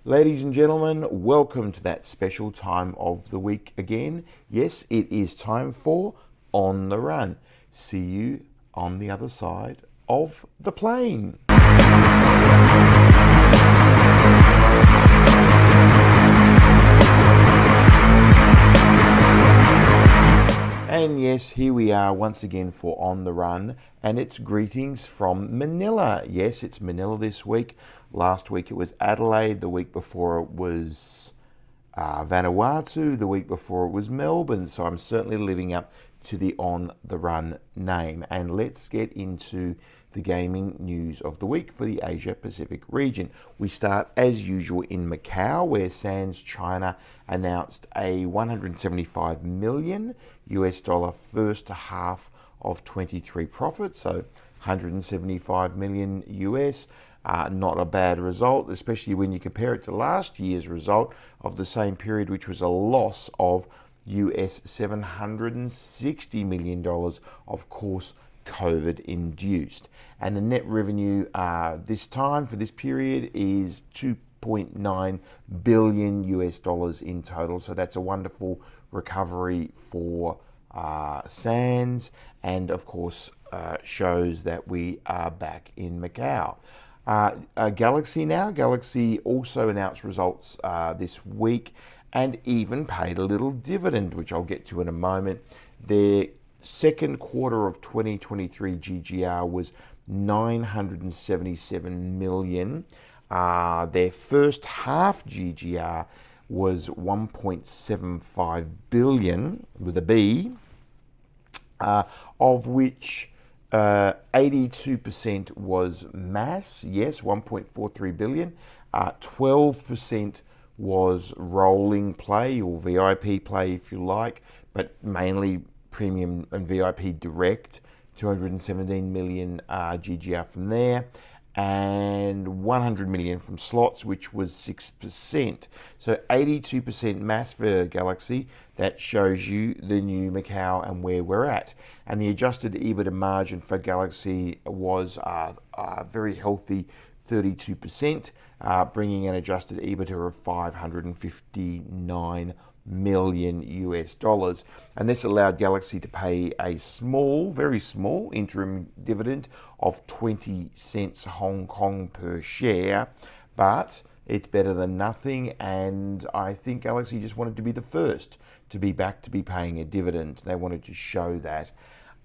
Ladies and gentlemen, welcome to that special time of the week again. Yes, it is time for On the Run. See you on the other side of the plane. And yes, here we are once again for On the Run, and it's greetings from Manila. Yes, it's Manila this week. Last week it was Adelaide, the week before it was Vanuatu, the week before it was Melbourne, so I'm certainly living up to the On the Run name. And let's get into the gaming news of the week for the Asia Pacific region. We start as usual in Macau, where Sands China announced a $175 million first half of 23 profit, so 175 million US. Not a bad result, especially when you compare it to last year's result of the same period, which was a loss of US $760 million, of course, COVID induced. And the net revenue this time for this period is 2.9 billion US dollars in total. So that's a wonderful recovery for Sands, and of course shows that we are back in Macau. Galaxy also announced results this week and even paid a little dividend, which I'll get to in a moment. Their second quarter of 2023 GGR was 977 million. Their first half GGR was 1.75 billion with a B, of which 82% was mass, yes, 1.43 billion. 12% was rolling play or VIP play, if you like, but mainly premium and VIP direct, 217 million GGR from there, and 100 million from slots, which was 6%. So 82% mass for Galaxy. That shows you the new Macau and where we're at. And the adjusted EBITDA margin for Galaxy was a very healthy 32%, bringing an adjusted EBITDA of 559 million US dollars. And this allowed Galaxy to pay a small, very small interim dividend of 20 cents Hong Kong per share, but it's better than nothing, and I think Galaxy just wanted to be the first to be back to be paying a dividend. They wanted to show that.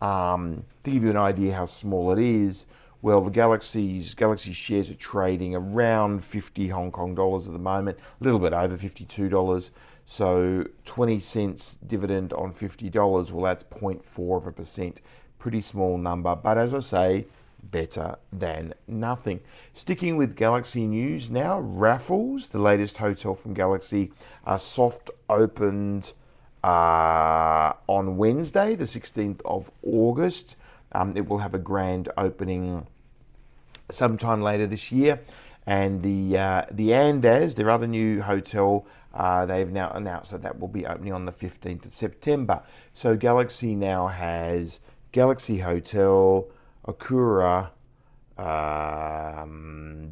To give you an idea how small it is, well, the Galaxy shares are trading around 50 Hong Kong dollars at the moment, a little bit over $52. So 20 cents dividend on $50, well, that's 0.4%. Pretty small number, but as I say, better than nothing. Sticking with Galaxy news now, Raffles, the latest hotel from Galaxy, soft opened on Wednesday, the 16th of August. It will have a grand opening sometime later this year. And the Andaz, their other new hotel, they've now announced that will be opening on the 15th of September. So Galaxy now has Galaxy Hotel, Okura,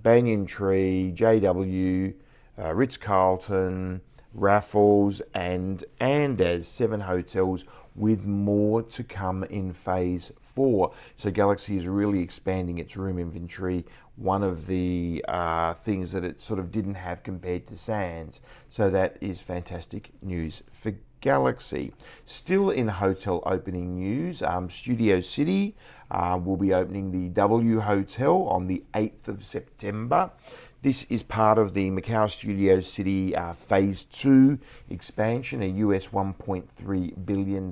Banyan Tree, JW, Ritz-Carlton, Raffles, and Andaz, 7 hotels, with more to come in phase 4. So Galaxy is really expanding its room inventory, one of the things that it sort of didn't have compared to Sands. So that is fantastic news for Galaxy. Still in hotel opening news, Studio City will be opening the W Hotel on the 8th of September. This is part of the Macau Studio City Phase 2 expansion, a US $1.3 billion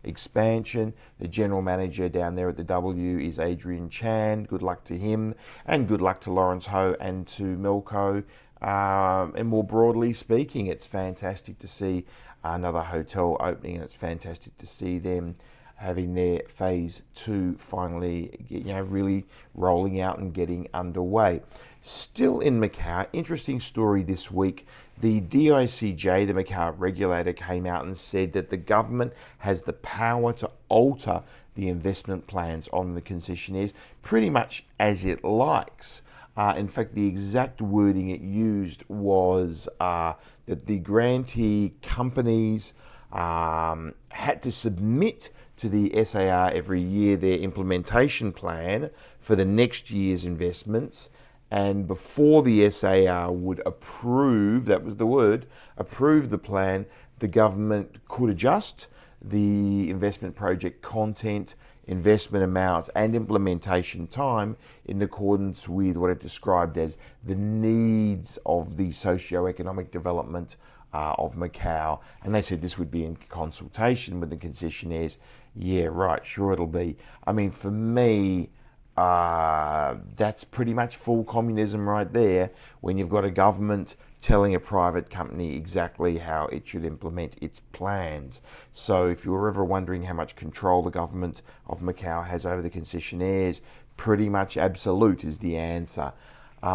expansion. The general manager down there at the W is Adrian Chan. Good luck to him, and good luck to Lawrence Ho and to Milko. And more broadly speaking, it's fantastic to see another hotel opening, and it's fantastic to see them having their phase 2 finally, really rolling out and getting underway. Still in Macau, interesting story this week. The DICJ, the Macau regulator, came out and said that the government has the power to alter the investment plans on the concessionaires pretty much as it likes. In fact, the exact wording it used was that the grantee companies had to submit to the SAR every year their implementation plan for the next year's investments, and before the SAR would approve, that was the word, approve the plan, the government could adjust the investment project content, investment amounts and implementation time in accordance with what it described as the needs of the socio-economic development of Macau. And they said this would be in consultation with the concessionaires. Yeah, right, sure it'll be. I mean, for me, that's pretty much full communism right there, when you've got a government telling a private company exactly how it should implement its plans. So if you were ever wondering how much control the government of Macau has over the concessionaires, pretty much absolute is the answer.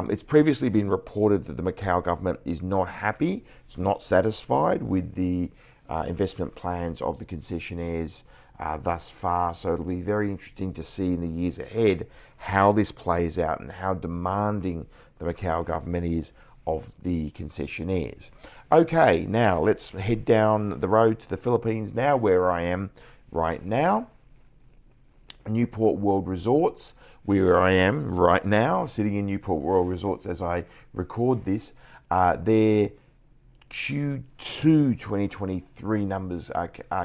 It's previously been reported that the Macau government is not happy, it's not satisfied with the investment plans of the concessionaires thus far. So it'll be very interesting to see in the years ahead how this plays out and how demanding the Macau government is of the concessionaires. Okay, now let's head down the road to the Philippines now, where I am right now. Newport World Resorts, where I am right now, sitting in Newport World Resorts as I record this. Their Q2 2023 numbers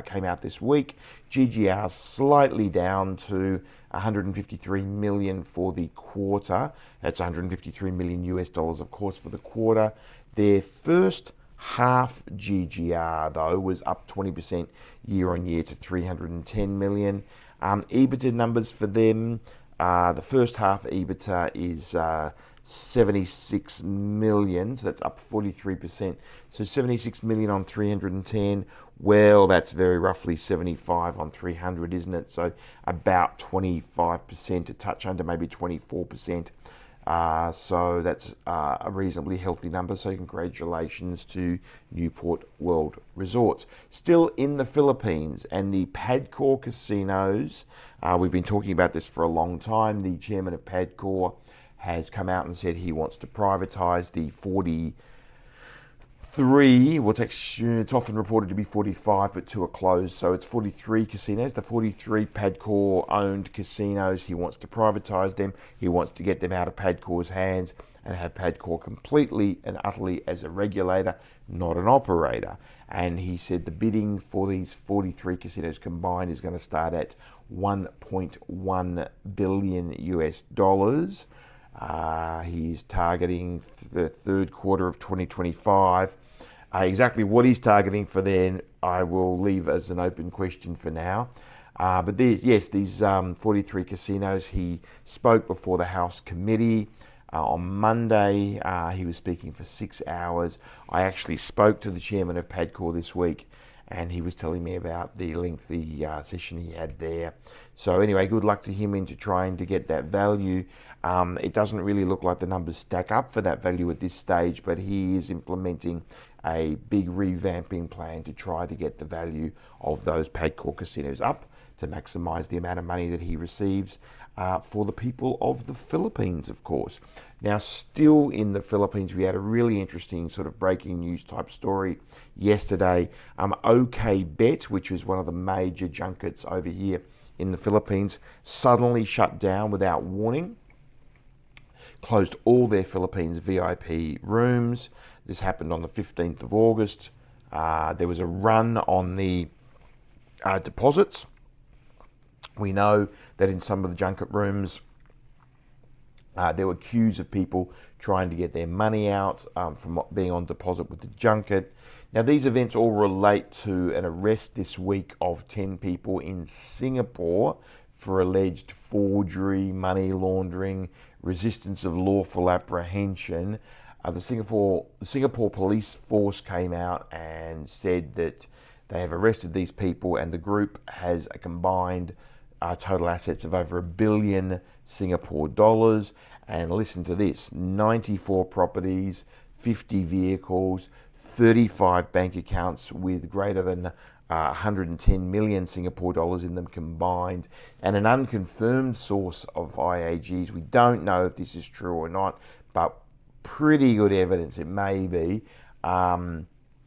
came out this week. GGR slightly down to 153 million for the quarter. That's 153 million US dollars, of course, for the quarter. Their first half GGR, though, was up 20% year on year to 310 million. EBITDA numbers for them, the first half EBITDA is 76 million, so that's up 43%. So 76 million on 310, well, that's very roughly 75 on 300, isn't it? So about 25%, a touch under, maybe 24%. So that's a reasonably healthy number. So congratulations to Newport World Resorts. Still in the Philippines, and the PAGCOR casinos, we've been talking about this for a long time. The chairman of PAGCOR has come out and said he wants to privatize the 43, well, it's often reported to be 45, but two are closed, so it's 43 casinos. The 43 PAGCOR owned casinos, he wants to privatize them. He wants to get them out of PAGCOR's hands and have PAGCOR completely and utterly as a regulator, not an operator. And he said the bidding for these 43 casinos combined is going to start at 1.1 billion US dollars. He's targeting the third quarter of 2025. Exactly what he's targeting for then, I will leave as an open question for now. But these 43 casinos, he spoke before the House Committee on Monday. He was speaking for 6 hours. I actually spoke to the chairman of PAGCOR this week, and he was telling me about the lengthy session he had there. So anyway, good luck to him into trying to get that value. It doesn't really look like the numbers stack up for that value at this stage, but he is implementing a big revamping plan to try to get the value of those PAGCOR casinos up to maximize the amount of money that he receives for the people of the Philippines, of course. Now, still in the Philippines, we had a really interesting sort of breaking news type story yesterday. OkBet, which was one of the major junkets over here in the Philippines, suddenly shut down without warning, closed all their Philippines VIP rooms. This happened on the 15th of August. There was a run on the deposits. We know that in some of the junket rooms, there were queues of people trying to get their money out from being on deposit with the junket. Now, these events all relate to an arrest this week of 10 people in Singapore for alleged forgery, money laundering, resistance of lawful apprehension. The Singapore police force came out and said that they have arrested these people, and the group has a combined total assets of over $1 billion Singapore dollars. And listen to this: 94 properties, 50 vehicles, 35 bank accounts with greater than 110 million Singapore dollars in them combined, and an unconfirmed source of IAGs, we don't know if this is true or not, but pretty good evidence it may be,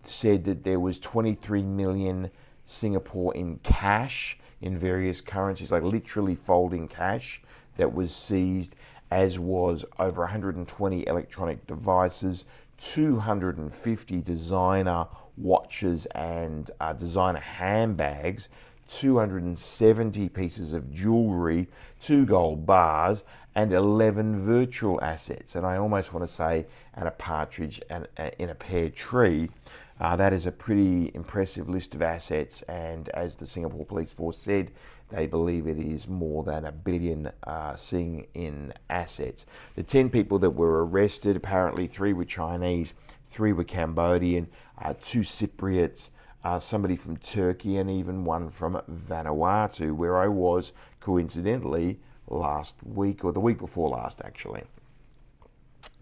said that there was 23 million Singapore in cash in various currencies, like literally folding cash, that was seized, as was over 120 electronic devices, 250 designer watches and designer handbags, 270 pieces of jewellery, 2 gold bars, and 11 virtual assets. And I almost want to say, and a partridge and in a pear tree. That is a pretty impressive list of assets, and as the Singapore Police Force said, they believe it is more than $1 billion Sing in assets. The 10 people that were arrested, apparently 3 were Chinese, 3 were Cambodian, 2 Cypriots, somebody from Turkey, and even 1 from Vanuatu, where I was coincidentally last week, or the week before last actually.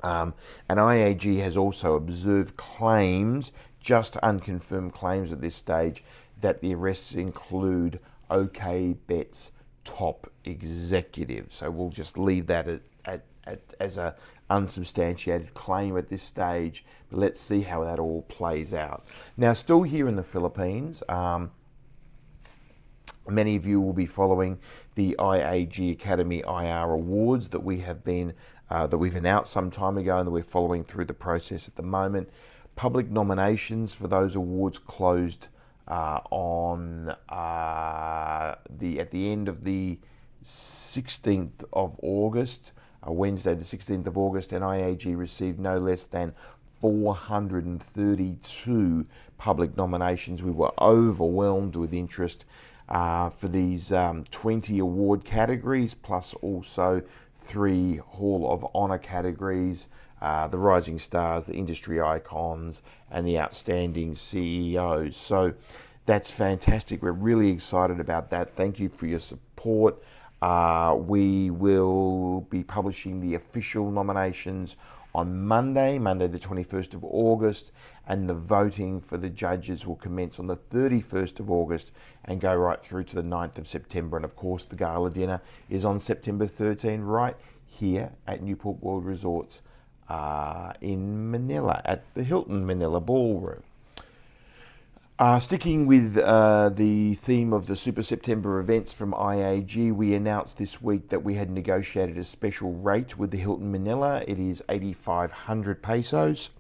And IAG has also observed claims, just unconfirmed claims at this stage, that the arrests include OkBet's top executives. So we'll just leave that as a unsubstantiated claim at this stage, but let's see how that all plays out. Now, still here in the Philippines, many of you will be following the IAG Academy IR Awards that we have been that we've announced some time ago, and that we're following through the process at the moment. Public nominations for those awards closed at the end of the 16th of August, Wednesday the 16th of August, and IAG received no less than 432 public nominations. We were overwhelmed with interest for these 20 award categories, plus also 3 Hall of Honour categories, the Rising Stars, the Industry Icons, and the Outstanding CEOs. So that's fantastic. We're really excited about that. Thank you for your support. We will be publishing the official nominations on Monday the 21st of August, and the voting for the judges will commence on the 31st of August and go right through to the 9th of September. And of course, the gala dinner is on September 13, right here at Newport World Resorts in Manila, at the Hilton Manila Ballroom. Sticking with the theme of the Super September events from IAG, we announced this week that we had negotiated a special rate with the Hilton Manila. It is 8,500 pesos,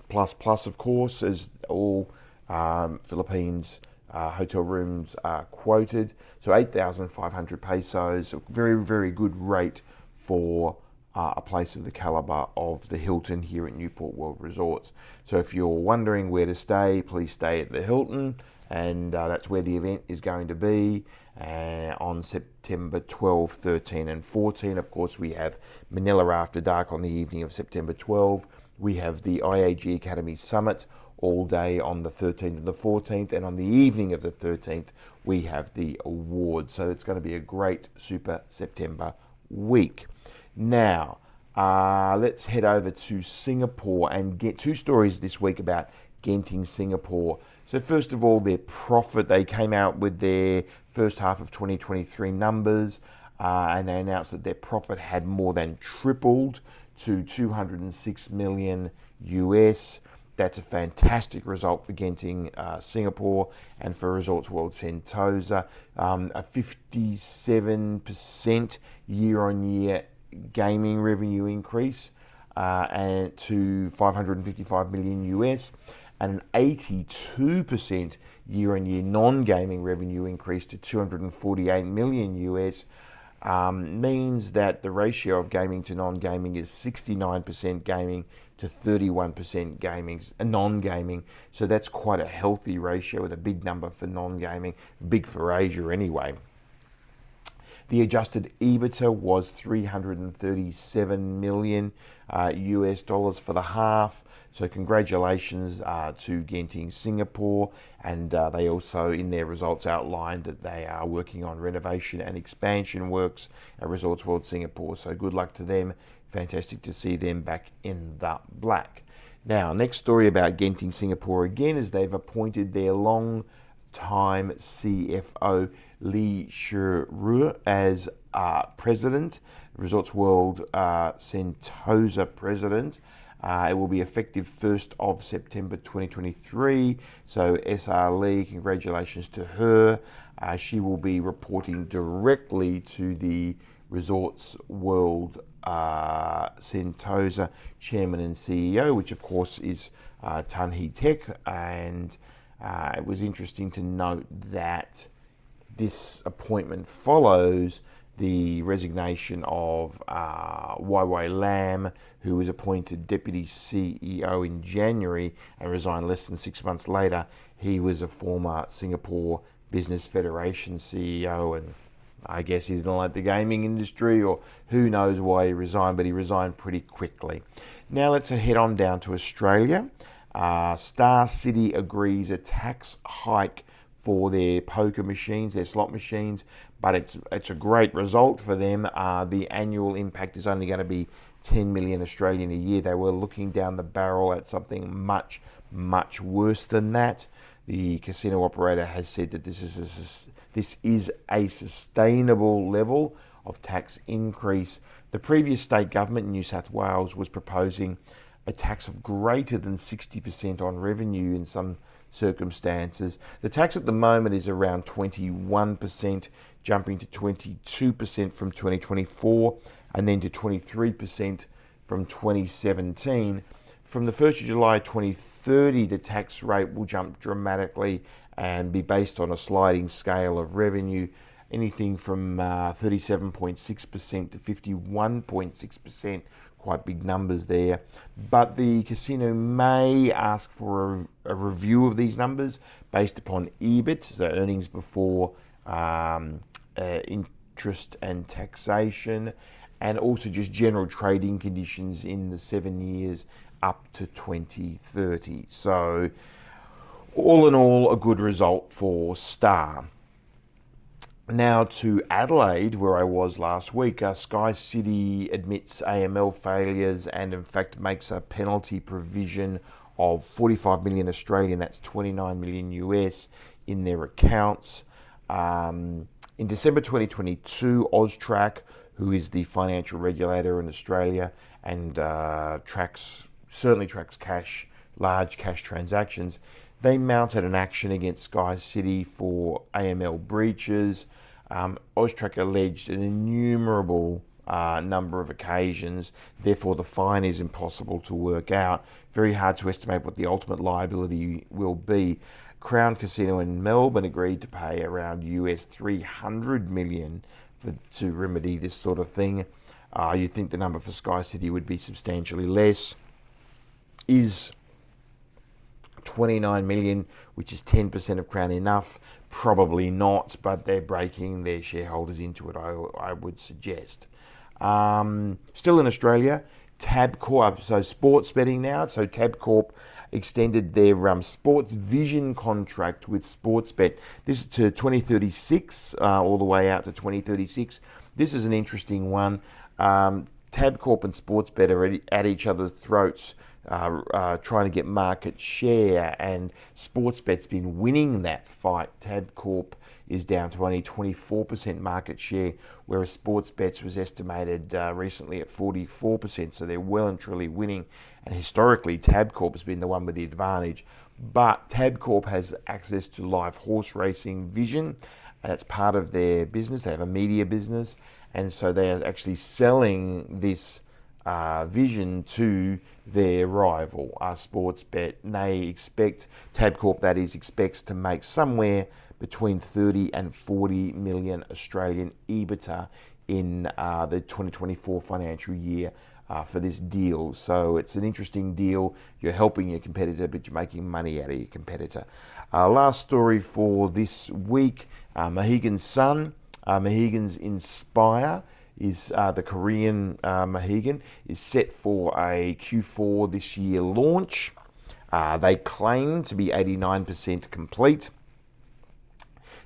plus of course, as all Philippines hotel rooms are quoted. So 8,500 pesos, a very, very good rate for a place of the calibre of the Hilton here at Newport World Resorts. So if you're wondering where to stay, please stay at the Hilton, and that's where the event is going to be on September 12, 13 and 14. Of course, we have Manila After Dark on the evening of September 12. We have the IAG Academy Summit all day on the 13th and the 14th, and on the evening of the 13th we have the awards. So it's going to be a great Super September week. Now, let's head over to Singapore and get 2 stories this week about Genting Singapore. So first of all, their profit, they came out with their first half of 2023 numbers, and they announced that their profit had more than tripled to 206 million US. That's a fantastic result for Genting Singapore and for Resorts World Sentosa. A 57% year-on-year gaming revenue increase and to 555 million US, and an 82% year-on-year non-gaming revenue increase to 248 million US. Means that the ratio of gaming to non-gaming is 69% gaming to 31% gaming, non-gaming. So that's quite a healthy ratio, with a big number for non-gaming, big for Asia anyway. The adjusted EBITDA was 337 million US dollars for the half. So congratulations to Genting Singapore, and they also in their results outlined that they are working on renovation and expansion works at Resorts World Singapore. So good luck to them. Fantastic to see them back in the black. Now, next story about Genting Singapore again is they've appointed their long time CFO Li Shiru as president, Resorts World Sentosa president. It will be effective 1st of September 2023. So SR Lee, congratulations to her. She will be reporting directly to the Resorts World Sentosa chairman and CEO, which of course is Tan Hee Tek. And it was interesting to note that this appointment follows the resignation of Wai Lam, who was appointed Deputy CEO in January and resigned less than 6 months later. He was a former Singapore Business Federation CEO, and I guess he didn't like the gaming industry, or who knows why he resigned, but he resigned pretty quickly. Now let's head on down to Australia. Star City agrees a tax hike for their poker machines, their slot machines, but it's a great result for them. The annual impact is only going to be 10 million Australian a year. They were looking down the barrel at something much, much worse than that. The casino operator has said that this is a sustainable level of tax increase. The previous state government in New South Wales was proposing a tax of greater than 60% on revenue in some circumstances. The tax at the moment is around 21%, jumping to 22% from 2024 and then to 23% from 2017. From the 1st of July 2030, the tax rate will jump dramatically and be based on a sliding scale of revenue, anything from 37.6% to 51.6%. Quite big numbers there. But the casino may ask for a review of these numbers based upon EBIT, so earnings before interest and taxation, and also just general trading conditions in the 7 years up to 2030. So all in all, a good result for Star. Now to Adelaide, where I was last week. Sky City admits AML failures and in fact makes a penalty provision of 45 million Australian, that's 29 million US, in their accounts. In December 2022, AUSTRAC, who is the financial regulator in Australia and certainly tracks large cash transactions, they mounted an action against Sky City for AML breaches. AUSTRAC alleged an innumerable number of occasions, therefore the fine is impossible to work out. Very hard to estimate what the ultimate liability will be. Crown Casino in Melbourne agreed to pay around US 300 million to remedy this sort of thing. You'd think the number for Sky City would be substantially less. Is 29 million, which is 10% of Crown, enough? Probably not, but they're breaking their shareholders into it, I would suggest. Still in Australia, Tabcorp, so sports betting now. So Tabcorp extended their sports vision contract with Sportsbet. This is to 2036, all the way out to 2036. This is an interesting one. Tabcorp and Sportsbet are at each other's throats, trying to get market share, and Sportsbet's been winning that fight. Tabcorp is down to only 24% market share, whereas Sportsbet's was estimated recently at 44%, so they're well and truly winning. And historically, Tabcorp has been the one with the advantage. But Tabcorp has access to live horse racing vision, and it's part of their business. They have a media business, and so they are actually selling this vision to their rival, Sportsbet. They expect, Tabcorp that is, expects to make somewhere between 30 and 40 million Australian EBITDA in the 2024 financial year for this deal. So it's an interesting deal. You're helping your competitor, but you're making money out of your competitor. Last story for this week, Mohegan's Sun, Mohegan's Inspire, is the Korean Mohegan, is set for a Q4 this year launch. They claim to be 89% complete.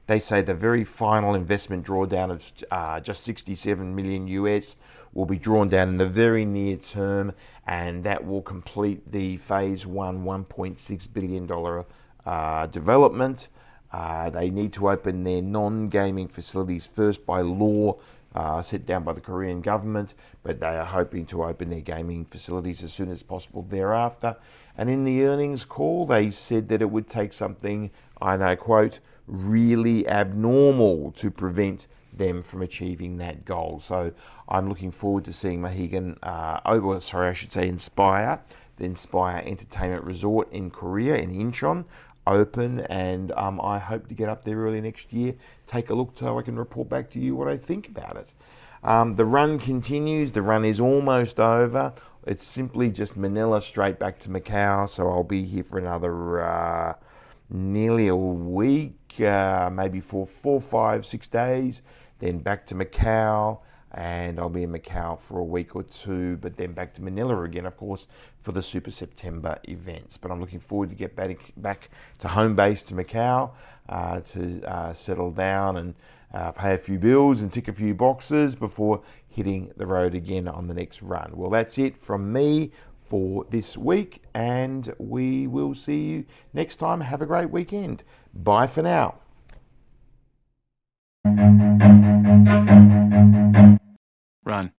They say the very final investment drawdown of just 67 million US will be drawn down in the very near term, and that will complete the phase one $1.6 billion development. They need to open their non-gaming facilities first by law, set down by the Korean government, but they are hoping to open their gaming facilities as soon as possible thereafter. And in the earnings call, they said that it would take something, I know, quote, really abnormal to prevent them from achieving that goal. So I'm looking forward to seeing Inspire, the Inspire Entertainment Resort in Korea, in Incheon, open, and I hope to get up there early next year, take a look so I can report back to you what I think about it. The run continues. The run is almost over. It's simply just Manila straight back to Macau, so I'll be here for another nearly a week, maybe for 4, 5, 6 days, then back to Macau, and I'll be in Macau for a week or two, but then back to Manila again, of course, for the Super September events. But I'm looking forward to get back to home base to Macau, to settle down and pay a few bills and tick a few boxes before hitting the road again on the next run. Well, that's it from me for this week, and we will see you next time. Have a great weekend. Bye for now. Run.